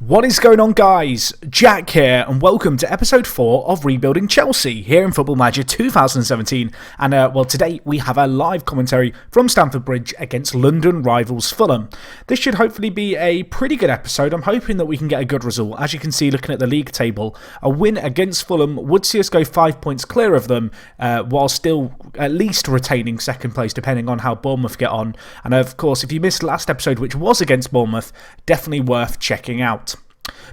What is going on, guys? Jack here, and welcome to episode 4 of Rebuilding Chelsea here in Football Manager 2017. And today we have a live commentary from Stamford Bridge against London rivals Fulham. This should hopefully be a pretty good episode. I'm hoping that we can get a good result. As you can see, looking at the league table, a win against Fulham would see us go 5 points clear of them, while still at least retaining second place, depending on how Bournemouth get on. And of course, if you missed last episode, which was against Bournemouth, definitely worth checking out.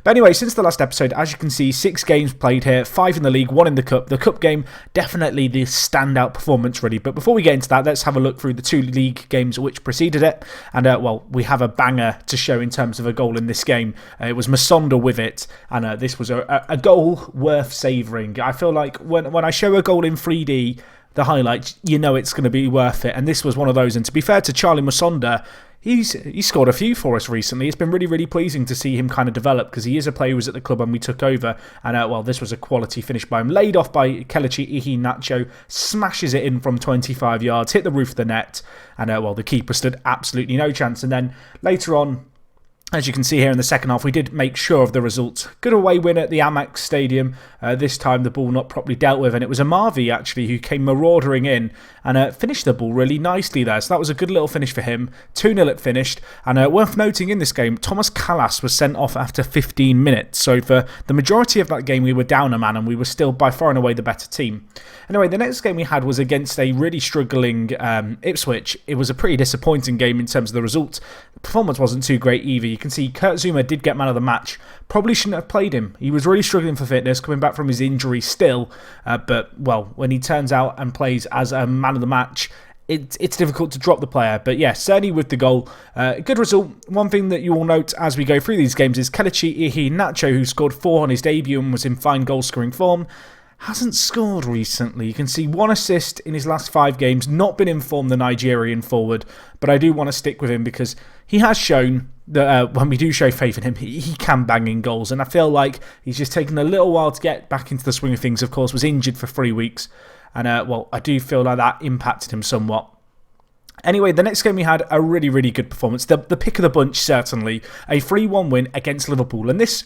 But anyway, since the last episode, as you can see, 6 games played here, 5 in the league, 1 in the cup. The cup game, definitely the standout performance, really. But before we get into that, let's have a look through the 2 league games which preceded it. And, we have a banger to show in terms of a goal in this game. It was Masonda with it, and this was a goal worth savouring. I feel like when I show a goal in 3D, the highlights, you know it's going to be worth it. And this was one of those. And to be fair to Charlie Masonda, He's scored a few for us recently. It's been really, really pleasing to see him kind of develop, because he is a player who was at the club when we took over. And, this was a quality finish by him. Laid off by Kelechi Iheanacho, smashes it in from 25 yards, hit the roof of the net. And, the keeper stood absolutely no chance. And then later on, as you can see here in the second half, we did make sure of the results. Good away win at the Amex Stadium. This time the ball not properly dealt with, and it was Amavi actually who came marauding in and finished the ball really nicely there. So that was a good little finish for him. 2-0 it finished. And worth noting in this game, Thomas Callas was sent off after 15 minutes. So for the majority of that game, we were down a man and we were still by far and away the better team. Anyway, the next game we had was against a really struggling Ipswich. It was a pretty disappointing game in terms of the result. The performance wasn't too great either. You can see Kurt Zouma did get man of the match. Probably shouldn't have played him. He was really struggling for fitness, coming back from his injury still. But when he turns out and plays as a man of the match, it's difficult to drop the player. But yeah, certainly with the goal, good result. One thing that you will note as we go through these games is Kelechi Iheanacho, who scored 4 on his debut and was in fine goal-scoring form, hasn't scored recently. You can see 1 assist in his last 5 games, not been in form, the Nigerian forward, but I do want to stick with him because he has shown that when we do show faith in him, he can bang in goals, and I feel like he's just taken a little while to get back into the swing of things. Of course, was injured for 3 weeks, and I do feel like that impacted him somewhat. Anyway, the next game we had a really, really good performance. The pick of the bunch, certainly. A 3-1 win against Liverpool, and this,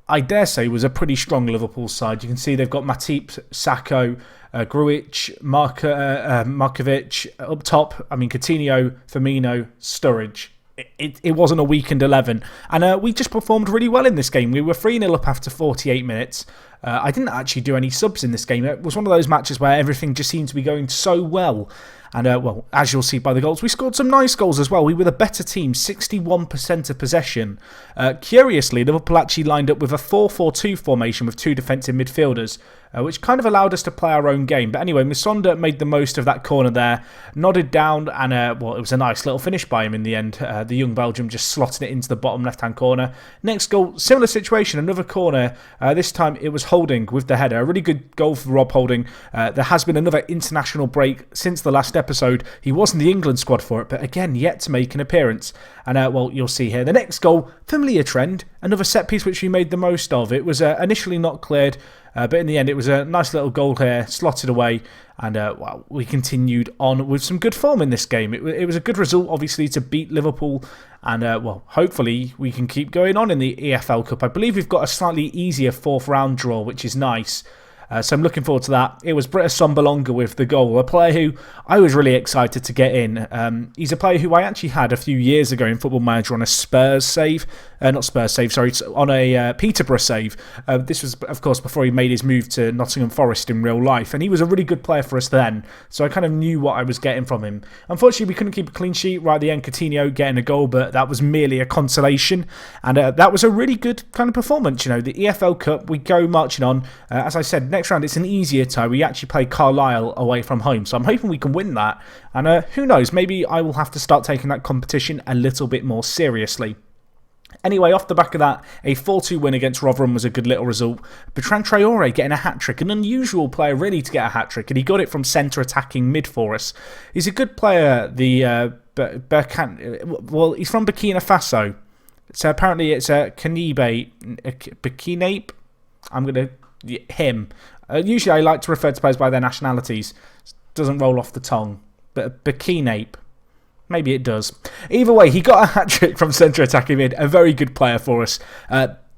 I dare say, was a pretty strong Liverpool side. You can see they've got Matip, Sacco, Grujic, Markovic up top. I mean, Coutinho, Firmino, Sturridge. It wasn't a weakened 11. And we just performed really well in this game. We were 3-0 up after 48 minutes. I didn't actually do any subs in this game. It was one of those matches where everything just seemed to be going so well. And, as you'll see by the goals, we scored some nice goals as well. We were the better team, 61% of possession. Curiously, Liverpool actually lined up with a 4-4-2 formation with 2 defensive midfielders, which kind of allowed us to play our own game. But anyway, Masonda made the most of that corner there, nodded down, and it was a nice little finish by him in the end. The young Belgium just slotted it into the bottom left-hand corner. Next goal, similar situation, another corner. This time it was Holding with the header. A really good goal for Rob Holding. There has been another international break since the last episode. He was in the England squad for it, but again, yet to make an appearance. And you'll see here the next goal, familiar trend, another set piece which we made the most of. It was initially not cleared, but in the end, it was a nice little goal here, slotted away. And we continued on with some good form in this game. It was a good result, obviously, to beat Liverpool. And, hopefully we can keep going on in the EFL Cup. I believe we've got a slightly easier 4th round draw, which is nice. So I'm looking forward to that. It was Britta Sombalonga with the goal, a player who I was really excited to get in. He's a player who I actually had a few years ago in Football Manager on a Spurs save. Not Spurs save, sorry, on a Peterborough save. This was, of course, before he made his move to Nottingham Forest in real life. And he was a really good player for us then. So I kind of knew what I was getting from him. Unfortunately, we couldn't keep a clean sheet right at the end. Coutinho getting a goal, but that was merely a consolation. And that was a really good kind of performance. You know, the EFL Cup, we go marching on. As I said, next round it's an easier tie. We actually play Carlisle away from home. So I'm hoping we can win that. And who knows, maybe I will have to start taking that competition a little bit more seriously. Anyway, off the back of that, a 4-2 win against Rotherham was a good little result. Bertrand Traore getting a hat-trick, an unusual player really to get a hat-trick, and he got it from centre attacking mid for us. He's a good player, he's from Burkina Faso. So apparently it's a Burkinabe. I'm going to... him. Usually I like to refer to players by their nationalities. Doesn't roll off the tongue. But Burkinabe. Maybe it does. Either way, he got a hat-trick from centre attacking mid. A very good player for us.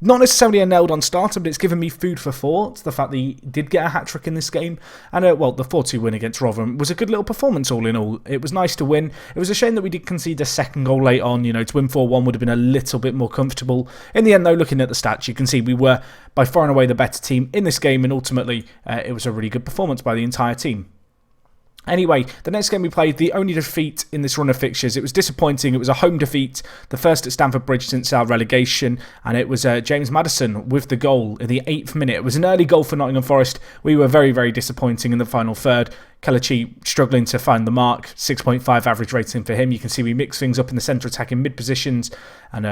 Not necessarily a nailed-on starter, but it's given me food for thought. The fact that he did get a hat-trick in this game. And, the 4-2 win against Rotherham was a good little performance all in all. It was nice to win. It was a shame that we did concede a second goal late on. To win 4-1 would have been a little bit more comfortable. In the end, though, looking at the stats, you can see we were by far and away the better team in this game. And ultimately, it was a really good performance by the entire team. Anyway, the next game we played, the only defeat in this run of fixtures. It was disappointing. It was a home defeat, the first at Stamford Bridge since our relegation, and it was James Maddison with the goal in the 8th minute. It was an early goal for Nottingham Forest. We were very, very disappointing in the final third. Kelechi struggling to find the mark, 6.5 average rating for him. You can see we mix things up in the centre attacking mid positions, and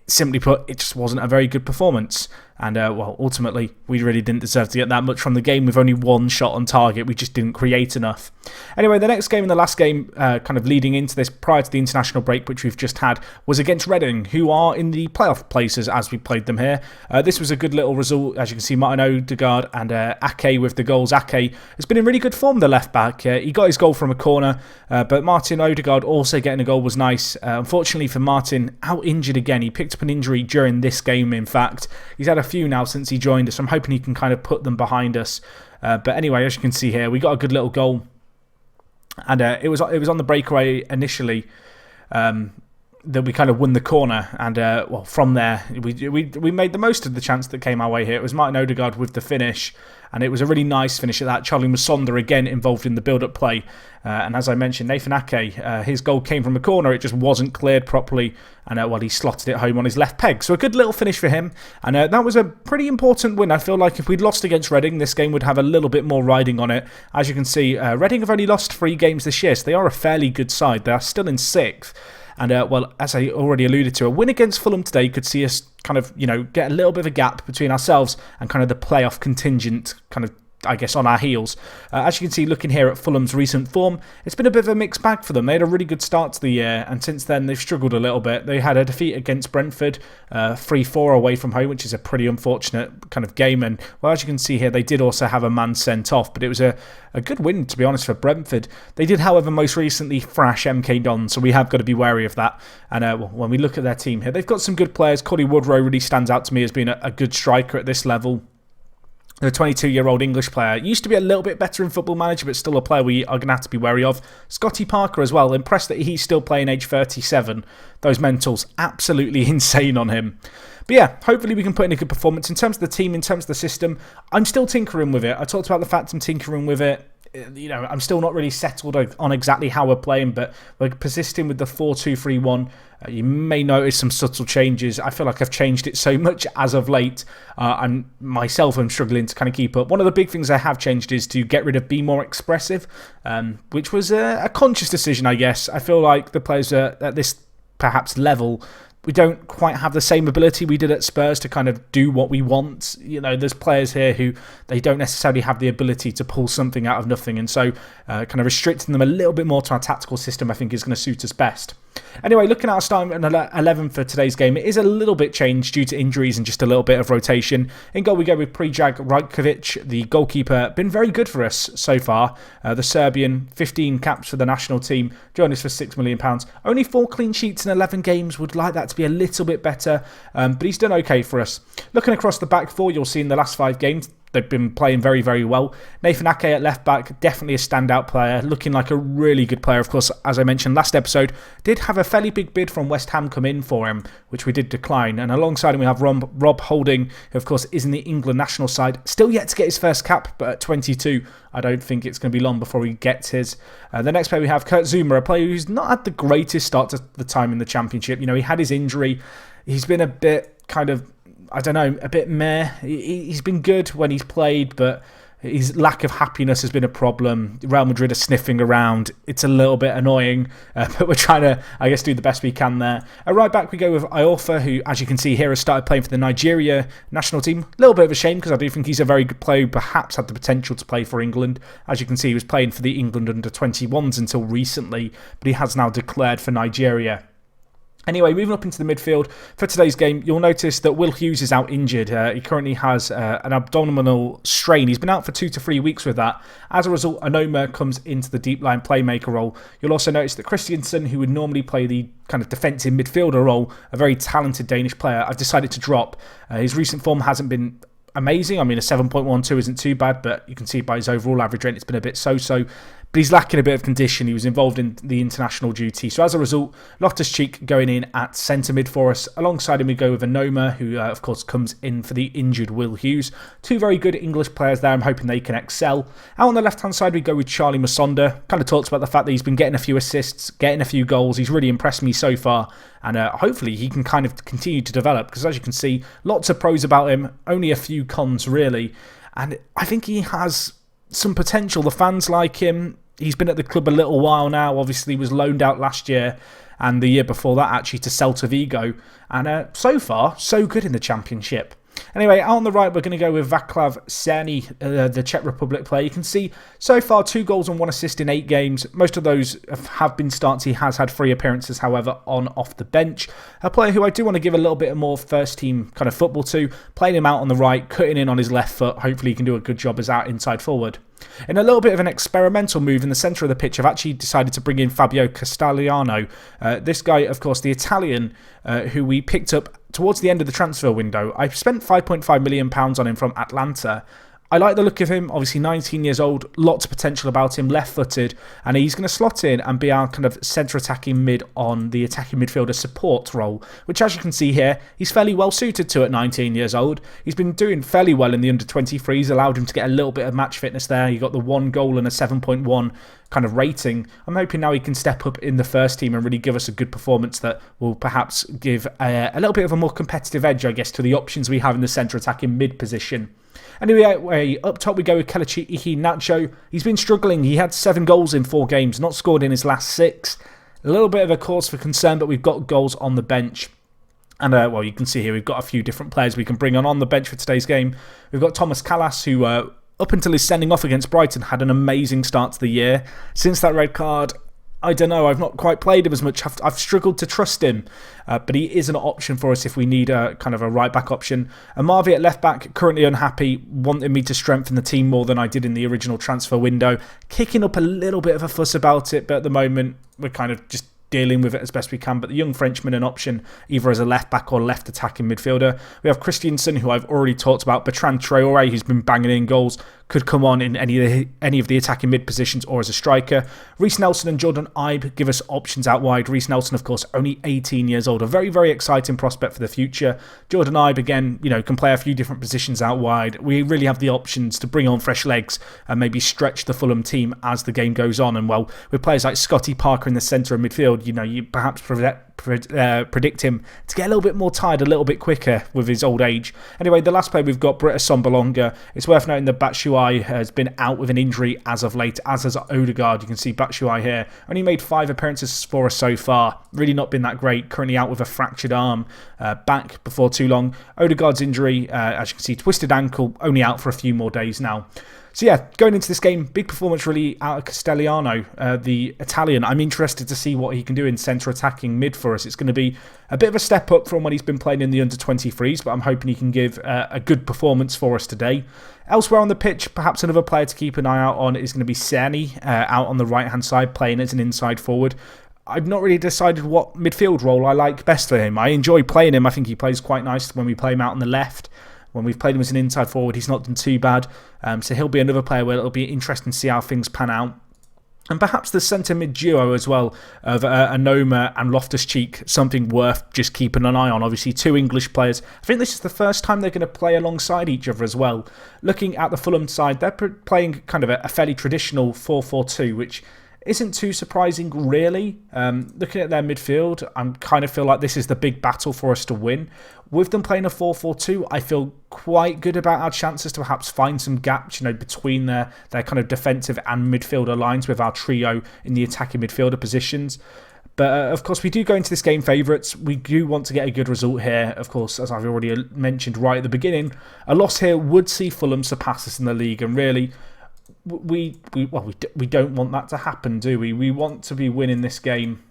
simply put, it just wasn't a very good performance. And ultimately, we really didn't deserve to get that much from the game with only one shot on target. We just didn't create enough. Anyway, the next game and the last game, kind of leading into this prior to the international break, which we've just had, was against Reading, who are in the playoff places as we played them here. This was a good little result. As you can see, Martin Odegaard and Ake with the goals. Ake has been in really good form, the left back. He got his goal from a corner, but Martin Odegaard also getting a goal was nice. Unfortunately for Martin, out injured again. He picked up an injury during this game, in fact. He's had a few now since he joined us. I'm hoping he can kind of put them behind us. But anyway, as you can see here, we got a good little goal. And it was on the breakaway initially that we kind of won the corner. And from there, we made the most of the chance that came our way here. It was Martin Odegaard with the finish. And it was a really nice finish at that. Charlie Musonda again involved in the build-up play. And as I mentioned, Nathan Ake, his goal came from a corner. It just wasn't cleared properly. And he slotted it home on his left peg. So a good little finish for him. And that was a pretty important win. I feel like if we'd lost against Reading, this game would have a little bit more riding on it. As you can see, Reading have only lost 3 games this year. So they are a fairly good side. They are still in 6th. And, as I already alluded to, a win against Fulham today could see us kind of, get a little bit of a gap between ourselves and kind of the playoff contingent kind of, I guess, on our heels. As you can see, looking here at Fulham's recent form, it's been a bit of a mixed bag for them. They had a really good start to the year, and since then they've struggled a little bit. They had a defeat against Brentford, 3-4 away from home, which is a pretty unfortunate kind of game. And, as you can see here, they did also have a man sent off, but it was a good win, to be honest, for Brentford. They did, however, most recently thrash MK Dons, so we have got to be wary of that. And when we look at their team here, they've got some good players. Cody Woodrow really stands out to me as being a good striker at this level. The 22-year-old English player. Used to be a little bit better in Football Manager, but still a player we are going to have to be wary of. Scotty Parker as well. Impressed that he's still playing age 37. Those mentals, absolutely insane on him. But yeah, hopefully we can put in a good performance. In terms of the team, in terms of the system, I'm still tinkering with it. I talked about the fact I'm tinkering with it. I'm still not really settled on exactly how we're playing, but we're persisting with the 4-2-3-1. You may notice some subtle changes. I feel like I've changed it so much as of late. I'm struggling to kind of keep up. One of the big things I have changed is to get rid of Be More Expressive, which was a conscious decision, I guess. I feel like the players at this perhaps level, we don't quite have the same ability we did at Spurs to kind of do what we want. There's players here who they don't necessarily have the ability to pull something out of nothing. And so kind of restricting them a little bit more to our tactical system, I think, is going to suit us best. Anyway, looking at our starting 11 for today's game, it is a little bit changed due to injuries and just a little bit of rotation. In goal, we go with Predrag Rajkovic, the goalkeeper. Been very good for us so far. The Serbian, 15 caps for the national team, joined us for £6 million. Only 4 clean sheets in 11 games. Would like that to be a little bit better, but he's done okay for us. Looking across the back four, you'll see in the last 5 games, they've been playing very, very well. Nathan Ake at left back, definitely a standout player, looking like a really good player. Of course, as I mentioned last episode, did have a fairly big bid from West Ham come in for him, which we did decline. And alongside him, we have Rob Holding, who of course is in the England national side. Still yet to get his first cap, but at 22, I don't think it's going to be long before he gets his. The next player we have, Kurt Zuma, a player who's not had the greatest start to the time in the Championship. He had his injury. He's been a bit kind of, a bit meh. He's been good when he's played, but his lack of happiness has been a problem. Real Madrid are sniffing around. It's a little bit annoying, but we're trying to, I guess, do the best we can there. At right back, we go with Iorfa, who, as you can see here, has started playing for the Nigeria national team. A little bit of a shame, because I do think he's a very good player who perhaps had the potential to play for England. As you can see, he was playing for the England under-21s until recently, but he has now declared for Nigeria. Anyway, moving up into the midfield for today's game, you'll notice that Will Hughes is out injured. He currently has an abdominal strain. He's been out for 2 to 3 weeks with that. As a result, Anoma comes into the deep line playmaker role. You'll also notice that Christiansen, who would normally play the kind of defensive midfielder role, a very talented Danish player, I've decided to drop. His recent form hasn't been amazing. I mean, a 7.12 isn't too bad, but you can see by his overall average rate, it's been a bit so-so. But he's lacking a bit of condition. He was involved in the international duty. So as a result, Loftus-Cheek going in at centre mid for us. Alongside him, we go with Anoma, who, of course, comes in for the injured Will Hughes. Two very good English players there. I'm hoping they can excel. Out on the left-hand side, we go with Charlie Musonda. Kind of talks about the fact that he's been getting a few assists, getting a few goals. He's really impressed me so far. And hopefully he can kind of continue to develop. Because as you can see, lots of pros about him. Only a few cons, really. And I think he has some potential. The fans like him. He's been at the club a little while now. Obviously, was loaned out last year and the year before that, actually, to Celta Vigo. And so far, so good in the Championship. Anyway, out on the right, we're going to go with Václav Cerny, the Czech Republic player. You can see so far 2 goals and 1 assist in 8 games. Most of those have been starts. He has had 3 appearances, however, on off the bench. A player who I do want to give a little bit more first team kind of football to. Playing him out on the right, cutting in on his left foot. Hopefully he can do a good job as our inside forward. In a little bit of an experimental move in the centre of the pitch, I've actually decided to bring in Fabio Castigliano. This guy, of course, the Italian, who we picked up towards the end of the transfer window. I spent £5.5 million on him from Atlanta. I like the look of him, obviously 19 years old, lots of potential about him, left-footed, and he's going to slot in and be our kind of centre-attacking mid on the attacking midfielder support role, which as you can see here, he's fairly well suited to at 19 years old. He's been doing fairly well in the under-23s, allowed him to get a little bit of match fitness there. He got the 1 goal and a 7.1 kind of rating. I'm hoping now he can step up in the first team and really give us a good performance that will perhaps give a little bit of a more competitive edge, I guess, to the options we have in the centre-attacking mid position. Anyway, up top we go with Kelechi Iheanacho. He's been struggling. He had 7 goals in 4 games, not scored in his last 6. A little bit of a cause for concern, but we've got goals on the bench. And, well, you can see here we've got a few different players we can bring on the bench for today's game. We've got Thomas Callas, who, up until his sending off against Brighton, had an amazing start to the year. Since that red card, I don't know, I've not quite played him as much. I've struggled to trust him, but he is an option for us if we need a kind of a right-back option. Amavi at left-back, currently unhappy, wanting me to strengthen the team more than I did in the original transfer window. Kicking up a little bit of a fuss about it, but at the moment, we're kind of just dealing with it as best we can. But the young Frenchman, an option either as a left-back or left-attacking midfielder. We have Christiansen, who I've already talked about. Bertrand Traoré, who's been banging in goals, could come on in any of the attacking mid positions or as a striker. Reece Nelson and Jordan Ibe give us options out wide. Reece Nelson, of course, only 18 years old. A very, very exciting prospect for the future. Jordan Ibe, again, can play a few different positions out wide. We really have the options to bring on fresh legs and maybe stretch the Fulham team as the game goes on. And, well, with players like Scotty Parker in the centre of midfield, you perhaps predict him to get a little bit more tired a little bit quicker with his old age. Anyway, the last player we've got, Britta Sombolonga. It's worth noting that Batshuayi has been out with an injury as of late, as has Odegaard. You can see Batshuayi here. Only made 5 appearances for us so far. Really not been that great. Currently out with a fractured arm. Back before too long. Odegaard's injury, as you can see, twisted ankle. Only out for a few more days now. So yeah, going into this game, big performance really out of Castigliano, the Italian. I'm interested to see what he can do in centre attacking mid for us. It's going to be a bit of a step up from when he's been playing in the under-23s, but I'm hoping he can give a good performance for us today. Elsewhere on the pitch, perhaps another player to keep an eye out on is going to be Cerny, out on the right-hand side, playing as an inside forward. I've not really decided what midfield role I like best for him. I enjoy playing him. I think he plays quite nice when we play him out on the left. When we've played him as an inside forward, he's not done too bad. So he'll be another player where it'll be interesting to see how things pan out. And perhaps the centre mid duo as well of Anoma and Loftus-Cheek, something worth just keeping an eye on. Obviously, 2 English players. I think this is the first time they're going to play alongside each other as well. Looking at the Fulham side, they're playing kind of a fairly traditional 4-4-2, which isn't too surprising, really. Looking at their midfield, I kind of feel like this is the big battle for us to win. With them playing a 4-4-2, I feel quite good about our chances to perhaps find some gaps, between their kind of defensive and midfielder lines with our trio in the attacking midfielder positions. But, of course, we do go into this game favourites. We do want to get a good result here. Of course, as I've already mentioned right at the beginning, a loss here would see Fulham surpass us in the league, and really, we don't want that to happen, do we? We want to be winning this game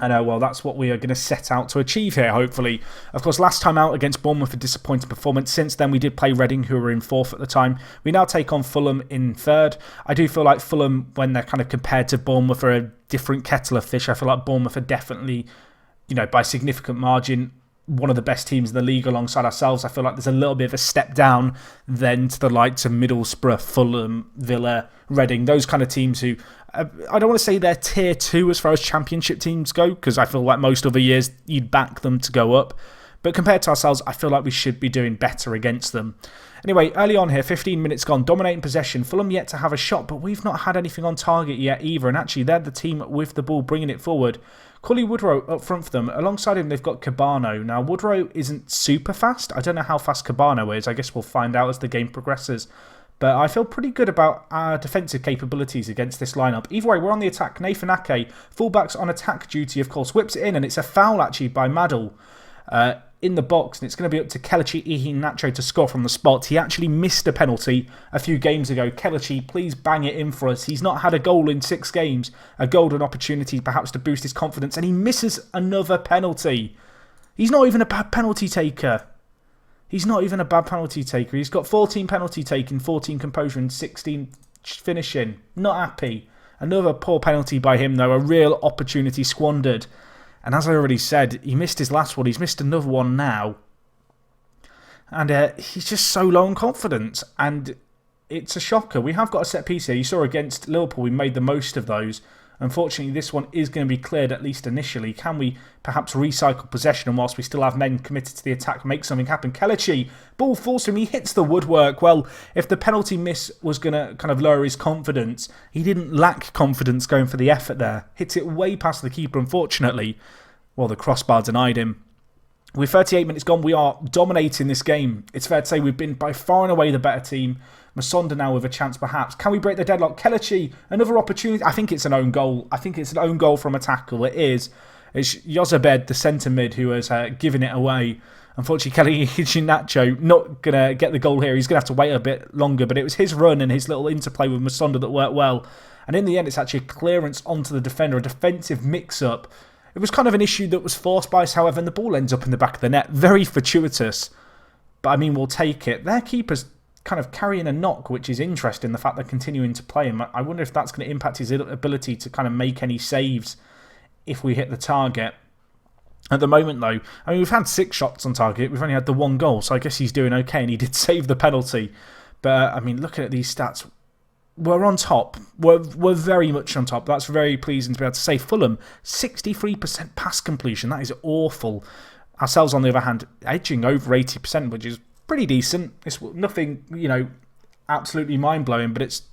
And well, that's what we are going to set out to achieve here, hopefully. Of course, last time out against Bournemouth, a disappointing performance. Since then, we did play Reading, who were in 4th at the time. We now take on Fulham in 3rd. I do feel like Fulham, when they're kind of compared to Bournemouth, are a different kettle of fish. I feel like Bournemouth are definitely, by significant margin, one of the best teams in the league alongside ourselves. I feel like there's a little bit of a step down then to the likes of Middlesbrough, Fulham, Villa, Reading, those kind of teams who, I don't want to say they're tier 2 as far as championship teams go, because I feel like most other years you'd back them to go up. But compared to ourselves, I feel like we should be doing better against them. Anyway, early on here, 15 minutes gone, dominating possession. Fulham yet to have a shot, but we've not had anything on target yet either. And actually, they're the team with the ball bringing it forward. Cully Woodrow up front for them. Alongside him, they've got Cabano. Now, Woodrow isn't super fast. I don't know how fast Cabano is. I guess we'll find out as the game progresses. But I feel pretty good about our defensive capabilities against this lineup. Either way, we're on the attack. Nathan Ake, fullback's on attack duty, of course, whips it in, and it's a foul actually by Maddle in the box, and it's going to be up to Kelechi Iheanacho to score from the spot. He actually missed a penalty a few games ago. Kelechi, please bang it in for us. He's not had a goal in 6 games, a golden opportunity perhaps to boost his confidence, and he misses another penalty. He's not even a bad penalty taker. He's got 14 penalty taken, 14 composure and 16 finishing. Not happy. Another poor penalty by him though, a real opportunity squandered. And as I already said, he missed his last one. He's missed another one now. And he's just so low on confidence. And it's a shocker. We have got a set piece here. You saw against Liverpool, we made the most of those. Unfortunately, this one is going to be cleared, at least initially. Can we perhaps recycle possession and whilst we still have men committed to the attack, make something happen? Kelechi, ball falls to him. He hits the woodwork. Well, if the penalty miss was going to kind of lower his confidence, he didn't lack confidence going for the effort there. Hits it way past the keeper, unfortunately. Well, the crossbar denied him. With 38 minutes gone, we are dominating this game. It's fair to say we've been by far and away the better team. Masonda now with a chance perhaps. Can we break the deadlock? Kelechi, another opportunity. I think it's an own goal. I think it's an own goal from a tackle. It is. It's Yozabed, the centre mid, who has given it away. Unfortunately, Kelly Iheanacho not going to get the goal here. He's going to have to wait a bit longer. But it was his run and his little interplay with Masonda that worked well. And in the end, it's actually a clearance onto the defender, a defensive mix-up. It was kind of an issue that was forced by us, however, and the ball ends up in the back of the net. Very fortuitous. But I mean, we'll take it. Their keeper's kind of carrying a knock, which is interesting, the fact they're continuing to play him. I wonder if that's going to impact his ability to kind of make any saves if we hit the target. At the moment, though, I mean, we've had 6 shots on target. We've only had the 1 goal, so I guess he's doing okay, and he did save the penalty. But, I mean, looking at these stats, we're on top. We're very much on top. That's very pleasing to be able to say. Fulham, 63% pass completion. That is awful. Ourselves, on the other hand, edging over 80%, which is pretty decent. It's nothing, absolutely mind-blowing, but it's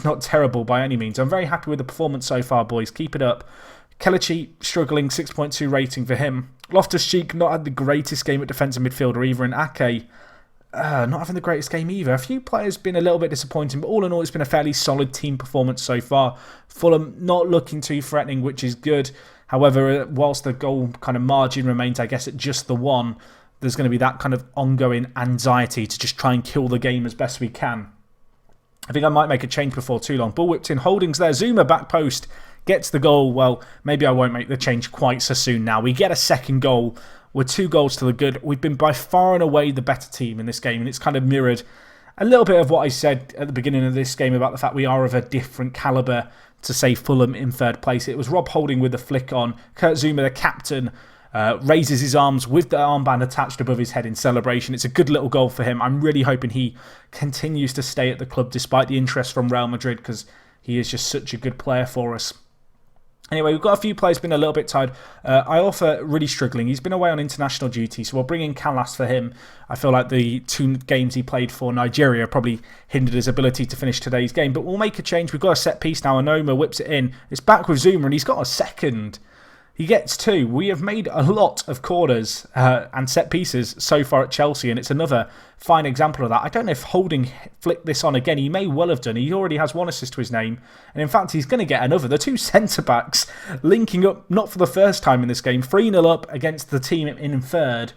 not terrible by any means. I'm very happy with the performance so far, boys. Keep it up. Kelechi struggling, 6.2 rating for him. Loftus-Cheek not had the greatest game at defensive midfielder either, and Ake not having the greatest game either. A few players been a little bit disappointing, but all in all, it's been a fairly solid team performance so far. Fulham not looking too threatening, which is good. However, whilst the goal kind of margin remains, I guess, at just the 1, there's going to be that kind of ongoing anxiety to just try and kill the game as best we can. I think I might make a change before too long. Ball whipped in, Holdings there. Zuma back post gets the goal. Well, maybe I won't make the change quite so soon now. We get a second goal. We're 2 goals to the good. We've been by far and away the better team in this game, and it's kind of mirrored a little bit of what I said at the beginning of this game about the fact we are of a different calibre to, say, Fulham in 3rd place. It was Rob Holding with the flick on. Kurt Zuma, the captain, raises his arms with the armband attached above his head in celebration. It's a good little goal for him. I'm really hoping he continues to stay at the club despite the interest from Real Madrid, because he is just such a good player for us. Anyway, we've got a few players been a little bit tired. Iorfa really struggling. He's been away on international duty, so we'll bring in Callas for him. I feel like the 2 games he played for Nigeria probably hindered his ability to finish today's game. But we'll make a change. We've got a set piece now. Anoma whips it in. It's back with Zuma, and he's got a second. He gets 2. We have made a lot of corners and set pieces so far at Chelsea, and it's another fine example of that. I don't know if Holding flicked this on again. He may well have done. He already has 1 assist to his name, and in fact, he's going to get another. The 2 centre-backs linking up, not for the first time in this game, 3-0 up against the team in 3rd.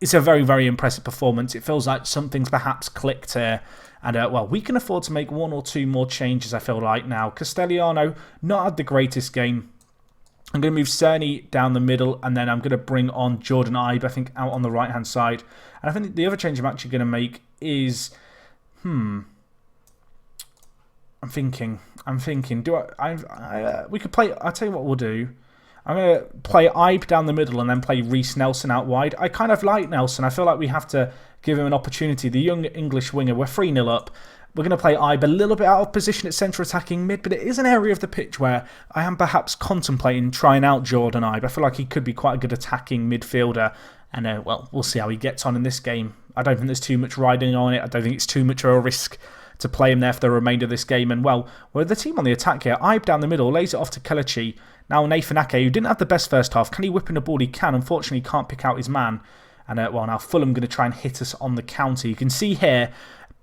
It's a very, very impressive performance. It feels like something's perhaps clicked here. And, well, we can afford to make 1 or 2 more changes, I feel like, now. Castellano not had the greatest game. I'm going to move Cerny down the middle, and then I'm going to bring on Jordan Ibe, I think, out on the right-hand side. And I think the other change I'm actually going to make is... I'm thinking. We could play... I'll tell you what we'll do. I'm going to play Ibe down the middle and then play Reece Nelson out wide. I kind of like Nelson. I feel like we have to give him an opportunity. The young English winger, we're 3-0 up. We're going to play Ibe a little bit out of position at centre attacking mid, but it is an area of the pitch where I am perhaps contemplating trying out Jordan Ibe. I feel like he could be quite a good attacking midfielder, and well, we'll see how he gets on in this game. I don't think there's too much riding on it. I don't think it's too much of a risk to play him there for the remainder of this game. And well, we're the team on the attack here. Ibe down the middle, lays it off to Kelechi. Now Nathan Ake, who didn't have the best first half. Can he whip in the ball? He can. Unfortunately, he can't pick out his man. And well, now Fulham going to try and hit us on the counter. You can see here,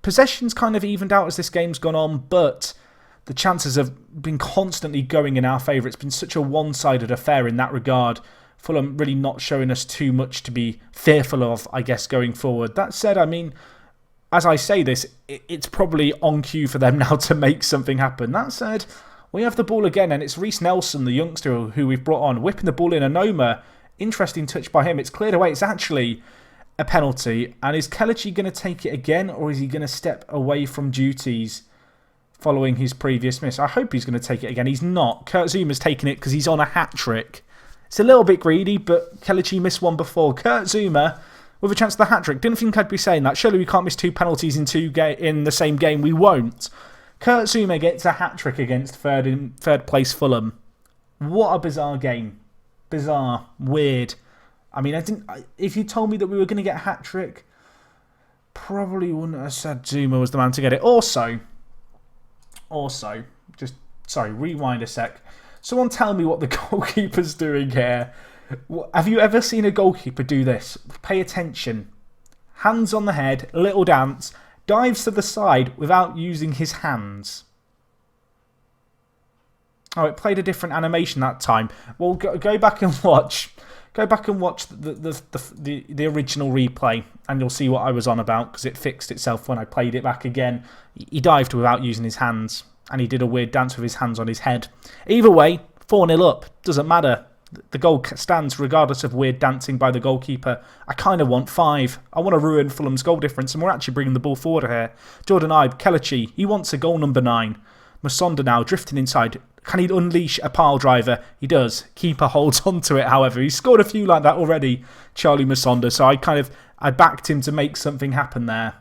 possession's kind of evened out as this game's gone on, but the chances have been constantly going in our favour. It's been such a one-sided affair in that regard. Fulham really not showing us too much to be fearful of, I guess, going forward. That said, I mean, as I say this, it's probably on cue for them now to make something happen. That said, we have the ball again, and it's Reece Nelson, the youngster who we've brought on, whipping the ball in. Anoma, interesting touch by him. It's cleared away. It's actually a penalty. And is Kelechi going to take it again, or is he going to step away from duties following his previous miss? I hope he's going to take it again. He's not. Kurt Zuma's taken it because he's on a hat-trick. It's a little bit greedy, but Kelechi missed one before. Kurt Zouma with a chance of the hat-trick. Didn't think I'd be saying that. Surely we can't miss 2 penalties in the same game. We won't. Kurt Zouma gets a hat-trick against third place Fulham. What a bizarre game. Bizarre. Weird. I mean, if you told me that we were going to get a hat-trick, probably wouldn't have said Zouma was the man to get it. Also, sorry, rewind a sec. Someone tell me what the goalkeeper's doing here. Have you ever seen a goalkeeper do this? Pay attention. Hands on the head, little dance, dives to the side without using his hands. Oh, it played a different animation that time. Well, go back and watch. Go back and watch the original replay, and you'll see what I was on about, because it fixed itself when I played it back again. He dived without using his hands, and he did a weird dance with his hands on his head. Either way, 4-0 up. Doesn't matter. The goal stands regardless of weird dancing by the goalkeeper. I kind of want 5. I want to ruin Fulham's goal difference, and we're actually bringing the ball forward here. Jordan Ibe, Kelechi, he wants a goal number 9. Musonda now drifting inside. Can he unleash a pile driver? He does. Keeper holds on to it, however. He's scored a few like that already, Charlie Musonda, so I backed him to make something happen there.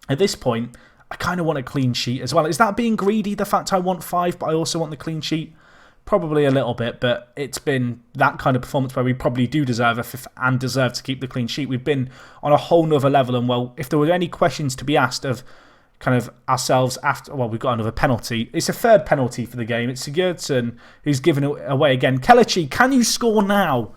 At this point, I kind of want a clean sheet as well. Is that being greedy, the fact I want 5, but I also want the clean sheet? Probably a little bit, but it's been that kind of performance where we probably do deserve a 5th and deserve to keep the clean sheet. We've been on a whole nother level, and well, if there were any questions to be asked of kind of ourselves after, well, we've got another penalty. It's a 3rd penalty for the game. It's Sigurdsson who's given it away again. Kelechi, can you score now?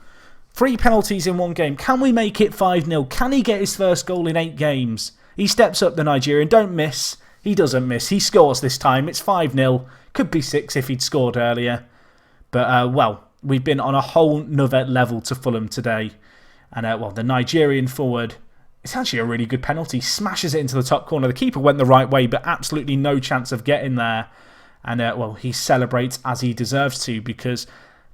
3 penalties in one game. Can we make it 5-0? Can he get his first goal in 8 games? He steps up, the Nigerian. Don't miss. He doesn't miss. He scores this time. It's 5-0. Could be 6 if he'd scored earlier. But, well, we've been on a whole nother level to Fulham today. And, well, the Nigerian forward, it's actually a really good penalty. Smashes it into the top corner. The keeper went the right way, but absolutely no chance of getting there. And, well, he celebrates as he deserves to, because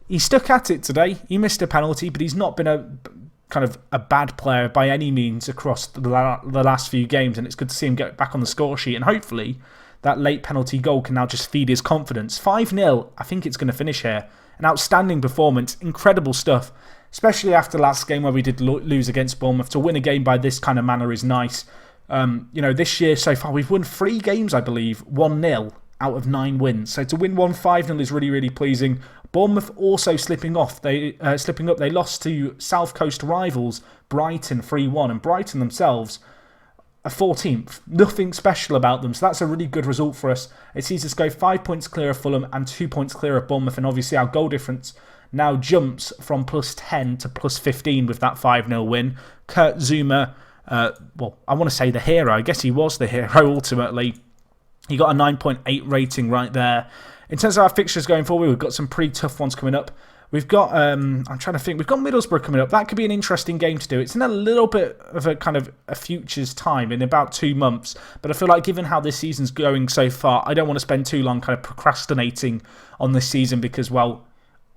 he stuck at it today. He missed a penalty, but he's not been a bad player by any means across the last few games. And it's good to see him get back on the score sheet. And hopefully that late penalty goal can now just feed his confidence. 5-0, I think it's going to finish here. An outstanding performance, incredible stuff. Especially after last game where we did lose against Bournemouth. To win a game by this kind of manner is nice. You know, this year so far we've won 3 games, I believe, 1-0 out of 9 wins. So to win 5-0 is really, really pleasing. Bournemouth also slipping up. They lost to South Coast rivals Brighton 3-1, and Brighton themselves a 14th. Nothing special about them, so that's a really good result for us. It sees us go 5 points clear of Fulham and 2 points clear of Bournemouth, and obviously our goal difference now jumps from +10 to +15 with that 5-0 win. Kurt Zouma, well, I want to say the hero. I guess he was the hero ultimately. He got a 9.8 rating right there. In terms of our fixtures going forward, we've got some pretty tough ones coming up. We've got, I'm trying to think, we've got Middlesbrough coming up. That could be an interesting game to do. It's in a little bit of a kind of a futures time, in about 2 months. But I feel like given how this season's going so far, I don't want to spend too long kind of procrastinating on this season because, well,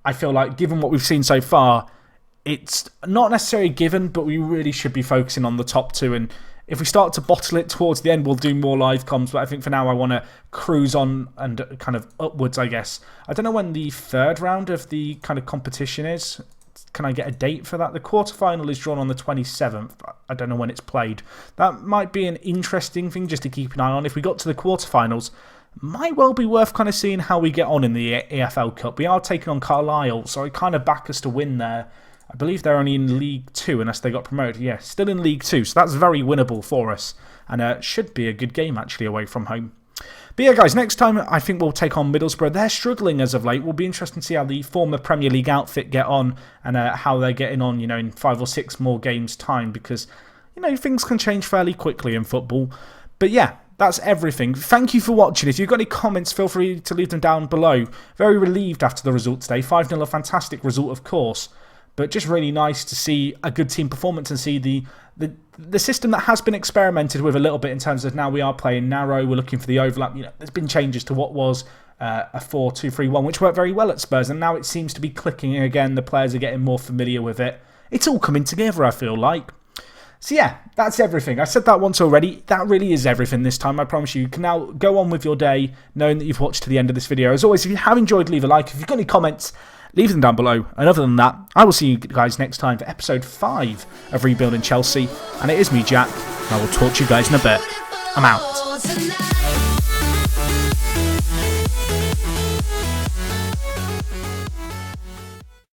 I feel like, given what we've seen so far, it's not necessarily given, but we really should be focusing on the top two. And if we start to bottle it towards the end, we'll do more live comms. But I think for now, I want to cruise on and kind of upwards, I guess. I don't know when the third round of the kind of competition is. Can I get a date for that? The quarterfinal is drawn on the 27th. I don't know when it's played. That might be an interesting thing just to keep an eye on. If we got to the quarterfinals, might well be worth kind of seeing how we get on in the EFL Cup. We are taking on Carlisle, so I kind of back us to win there. I believe they're only in League 2 unless they got promoted. Yeah, still in League 2, so that's very winnable for us. And should be a good game, actually, away from home. But yeah, guys, next time I think we'll take on Middlesbrough. They're struggling as of late. Will be interesting to see how the former Premier League outfit get on and how they're getting on, in 5 or 6 more games' time because, things can change fairly quickly in football. But yeah, that's everything. Thank you for watching. If you've got any comments, feel free to leave them down below. Very relieved after the result today. 5-0, a fantastic result, of course. But just really nice to see a good team performance and see the system that has been experimented with a little bit in terms of now we are playing narrow, we're looking for the overlap. There's been changes to what was a 4-2-3-1, which worked very well at Spurs, and now it seems to be clicking again. The players are getting more familiar with it. It's all coming together, I feel like. So yeah, that's everything. I said that once already. That really is everything this time, I promise you. You can now go on with your day knowing that you've watched to the end of this video. As always, if you have enjoyed, leave a like. If you've got any comments, leave them down below. And other than that, I will see you guys next time for episode 5 of Rebuilding Chelsea. And it is me, Jack, and I will talk to you guys in a bit. I'm out.